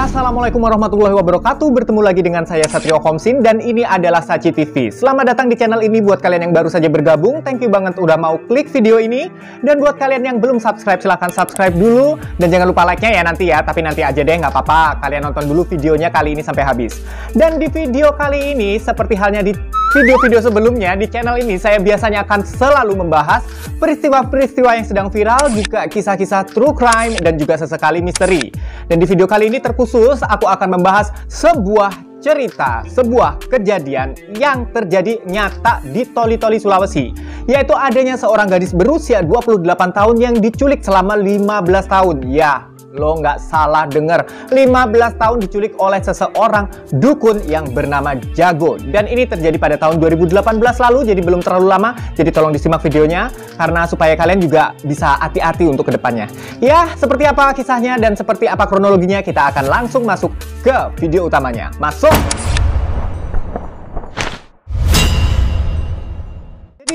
Assalamualaikum warahmatullahi wabarakatuh. Bertemu lagi dengan saya Satrio Komsin dan ini adalah Sachi TV. Selamat datang di channel ini buat kalian yang baru saja bergabung. Thank you banget udah mau klik video ini. Dan buat kalian yang belum subscribe silahkan subscribe dulu. Dan jangan lupa like-nya ya nanti ya. Tapi nanti aja deh nggak apa-apa. Kalian nonton dulu videonya kali ini sampai habis. Dan di video kali ini seperti halnya di video-video sebelumnya di channel ini saya biasanya akan selalu membahas peristiwa-peristiwa yang sedang viral, juga kisah-kisah true crime dan juga sesekali misteri. Dan di video kali ini terkhusus aku akan membahas sebuah cerita, sebuah kejadian yang terjadi nyata di Toli-Toli Sulawesi, yaitu adanya seorang gadis berusia 28 tahun yang diculik selama 15 tahun. Ya, lo nggak salah denger, 15 tahun diculik oleh seseorang dukun yang bernama Jago. Dan ini terjadi pada tahun 2018 lalu, jadi belum terlalu lama. Jadi tolong disimak videonya, karena supaya kalian juga bisa hati-hati untuk kedepannya. Ya, seperti apa kisahnya dan seperti apa kronologinya, kita akan langsung masuk ke video utamanya. Masuk!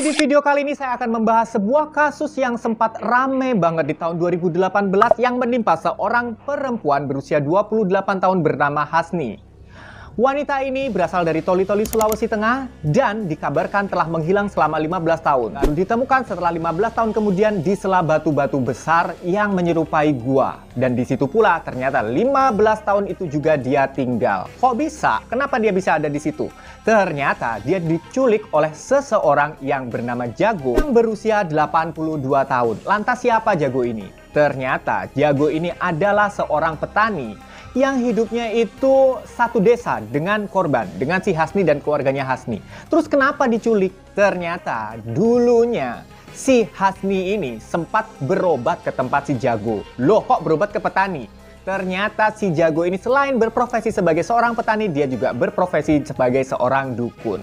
Di video kali ini saya akan membahas sebuah kasus yang sempat rame banget di tahun 2018 yang menimpa seorang perempuan berusia 28 tahun bernama Hasni. Wanita ini berasal dari Toli-Toli Sulawesi Tengah dan dikabarkan telah menghilang selama 15 tahun. Baru ditemukan setelah 15 tahun kemudian di sela batu-batu besar yang menyerupai gua. Dan di situ pula ternyata 15 tahun itu juga dia tinggal. Kok bisa? Kenapa dia bisa ada di situ? Ternyata dia diculik oleh seseorang yang bernama Jago yang berusia 82 tahun. Lantas siapa Jago ini? Ternyata Jago ini adalah seorang petani yang hidupnya itu satu desa dengan korban, dengan si Hasni dan keluarganya Hasni. Terus kenapa diculik? Ternyata dulunya si Hasni ini sempat berobat ke tempat si Jago. Loh, kok berobat ke petani? Ternyata si Jago ini selain berprofesi sebagai seorang petani, dia juga berprofesi sebagai seorang dukun.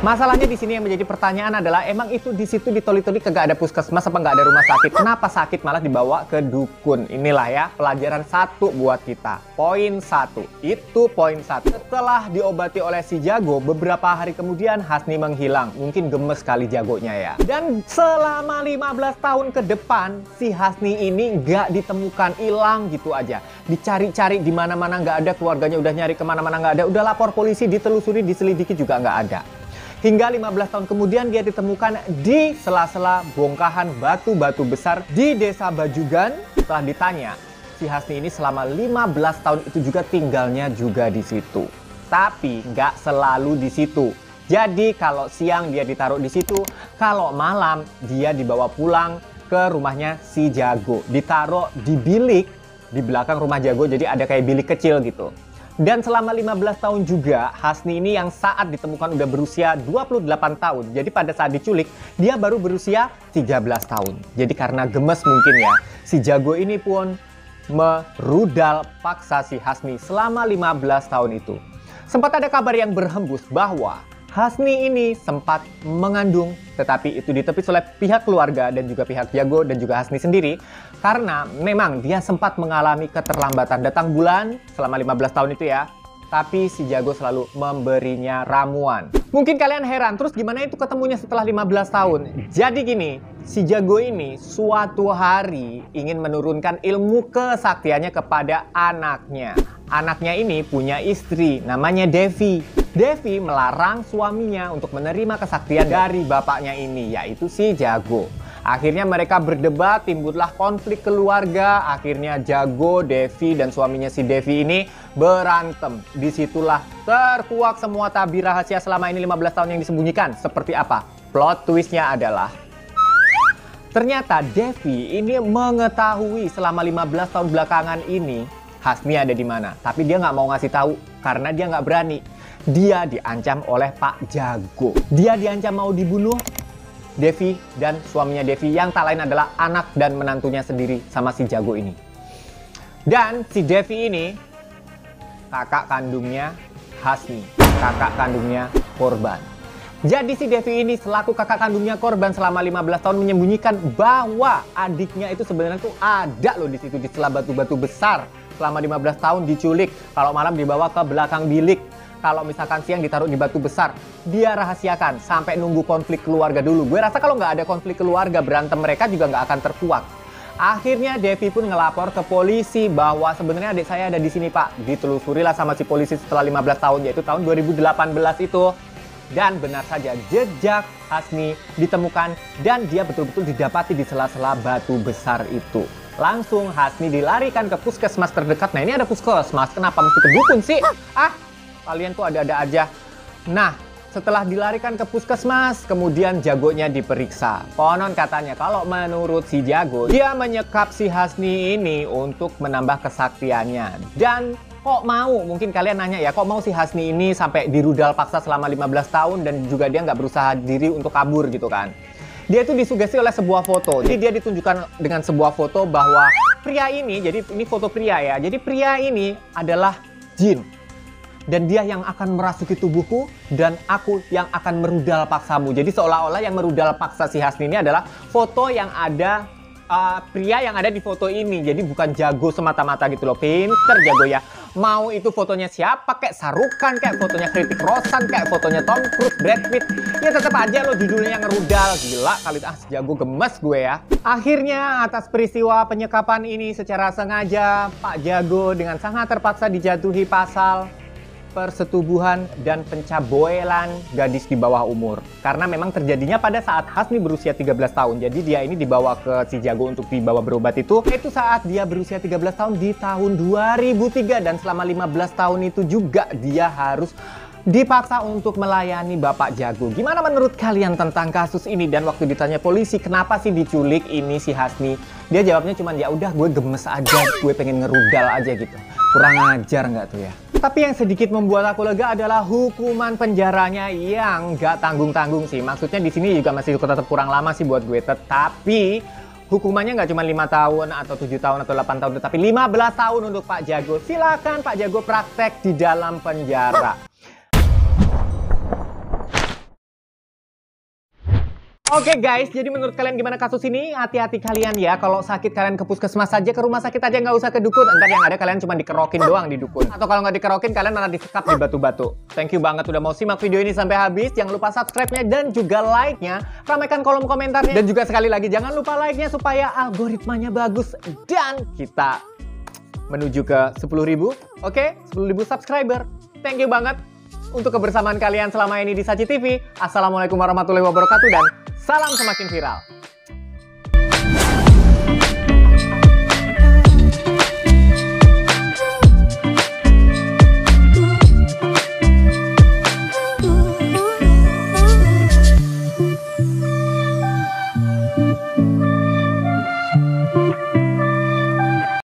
Masalahnya di sini yang menjadi pertanyaan adalah, emang itu di situ di Toli-Toli kagak ada puskesmas apa nggak ada rumah sakit? Kenapa sakit malah dibawa ke dukun? Inilah ya pelajaran satu buat kita. Poin satu, itu poin satu. Setelah diobati oleh si Jago, beberapa hari kemudian Hasni menghilang. Mungkin gemes kali Jagonya ya. Dan selama 15 tahun ke depan, si Hasni ini nggak ditemukan, hilang gitu aja. Dicari-cari di mana-mana nggak ada, keluarganya udah nyari kemana-mana nggak ada, udah lapor polisi, ditelusuri, diselidiki juga nggak ada. Hingga 15 tahun kemudian dia ditemukan di sela-sela bongkahan batu-batu besar di desa Bajugan. Setelah ditanya, si Hasni ini selama 15 tahun itu juga tinggalnya juga di situ. Tapi nggak selalu di situ. Jadi kalau siang dia ditaruh di situ, kalau malam dia dibawa pulang ke rumahnya si Jago. Ditaruh di bilik di belakang rumah Jago, jadi ada kayak bilik kecil gitu. Dan selama 15 tahun juga, Hasni ini yang saat ditemukan udah berusia 28 tahun. Jadi pada saat diculik, dia baru berusia 13 tahun. Jadi karena gemes mungkin ya, si Jago ini pun merudal paksa si Hasni selama 15 tahun itu. Sempat ada kabar yang berhembus bahwa Hasni ini sempat mengandung, tetapi itu ditepis oleh pihak keluarga dan juga pihak Jago dan juga Hasni sendiri. Karena memang dia sempat mengalami keterlambatan datang bulan selama 15 tahun itu ya. Tapi si Jago selalu memberinya ramuan. Mungkin kalian heran, terus gimana itu ketemunya setelah 15 tahun? Jadi gini, si Jago ini suatu hari ingin menurunkan ilmu kesaktiannya kepada anaknya. Anaknya ini punya istri, namanya Devi. Devi melarang suaminya untuk menerima kesaktian dari bapaknya ini, yaitu si Jago. Akhirnya mereka berdebat, timbullah konflik keluarga. Akhirnya Jago, Devi, dan suaminya si Devi ini berantem. Disitulah terkuak semua tabir rahasia selama ini 15 tahun yang disembunyikan. Seperti apa? Plot twistnya adalah, ternyata Devi ini mengetahui selama 15 tahun belakangan ini Hasni ada di mana. Tapi dia nggak mau ngasih tahu karena dia nggak berani. Dia diancam oleh Pak Jago. Dia diancam mau dibunuh Devi dan suaminya Devi yang tak lain adalah anak dan menantunya sendiri sama si Jago ini. Dan si Devi ini kakak kandungnya Hasni, kakak kandungnya korban. Jadi si Devi ini selaku kakak kandungnya korban selama 15 tahun menyembunyikan bahwa adiknya itu sebenarnya tuh ada loh di situ di sela batu-batu besar. Selama 15 tahun diculik, kalau malam dibawa ke belakang bilik. Kalau misalkan siang ditaruh di batu besar, dia rahasiakan sampai nunggu konflik keluarga dulu. Gue rasa kalau nggak ada konflik keluarga, berantem mereka juga nggak akan terkuak. Akhirnya Devi pun ngelapor ke polisi bahwa sebenarnya adik saya ada di sini Pak. Ditelusurilah sama si polisi setelah 15 tahun, yaitu tahun 2018 itu. Dan benar saja jejak Hasni ditemukan dan dia betul-betul didapati di sela-sela batu besar itu. Langsung Hasni dilarikan ke puskesmas terdekat. Nah ini ada puskesmas, kenapa mesti ke dukun sih? Ah, kalian tuh ada-ada aja. Nah, setelah dilarikan ke puskesmas, kemudian jagonya diperiksa. Konon katanya kalau menurut si jago, dia menyekap si Hasni ini untuk menambah kesaktiannya. Dan kok mau, mungkin kalian nanya ya, kok mau si Hasni ini sampai dirudal paksa selama 15 tahun dan juga dia nggak berusaha diri untuk kabur gitu kan. Dia itu disugesti oleh sebuah foto. Jadi dia ditunjukkan dengan sebuah foto bahwa pria ini, jadi ini foto pria ya. Jadi pria ini adalah jin. Dan dia yang akan merasuki tubuhku dan aku yang akan merudal paksamu. Jadi seolah-olah yang merudal paksa si Hasni ini adalah foto yang ada pria yang ada di foto ini. Jadi bukan jago semata-mata gitu loh. Pinter jago ya. Mau itu fotonya siapa, kayak Sarukan, kayak fotonya Kritik Roshan, kayak fotonya Tom Cruise, Brad Pitt. Ya tetap aja lo judulnya yang ngerudal. Gila kali, jago gemes gue ya. Akhirnya atas peristiwa penyekapan ini secara sengaja, Pak Jago dengan sangat terpaksa dijatuhi pasal persetubuhan dan pencaboelan gadis di bawah umur. Karena memang terjadinya pada saat Hasni berusia 13 tahun. Jadi dia ini dibawa ke si Jago untuk dibawa berobat itu saat dia berusia 13 tahun di tahun 2003. Dan selama 15 tahun itu juga dia harus dipaksa untuk melayani Bapak Jago. Gimana menurut kalian tentang kasus ini? Dan waktu ditanya polisi, kenapa sih diculik ini si Hasni? Dia jawabnya cuma ya udah gue gemes aja, gue pengen ngerudal aja gitu. Kurang ajar nggak tuh ya? Tapi yang sedikit membuat aku lega adalah hukuman penjaranya yang nggak tanggung-tanggung sih. Maksudnya di sini juga masih tetap kurang lama sih buat gue. Tetapi hukumannya nggak cuma 5 tahun atau 7 tahun atau 8 tahun. Tetapi 15 tahun untuk Pak Jago. Silakan Pak Jago praktek di dalam penjara. Oke guys, jadi menurut kalian gimana kasus ini? Hati-hati kalian ya, kalau sakit kalian ke puskesmas saja, ke rumah sakit aja nggak usah ke dukun. Entar yang ada kalian cuma dikerokin doang di dukun. Atau kalau nggak dikerokin, kalian malah disekap di batu-batu. Thank you banget udah mau simak video ini sampai habis. Jangan lupa subscribe-nya dan juga like-nya. Ramaikan kolom komentarnya. Dan juga sekali lagi, jangan lupa like-nya supaya algoritmanya bagus. Dan kita menuju ke 10.000. Oke, 10.000 subscriber. Thank you banget untuk kebersamaan kalian selama ini di Sachi TV. Assalamualaikum warahmatullahi wabarakatuh dan salam semakin viral.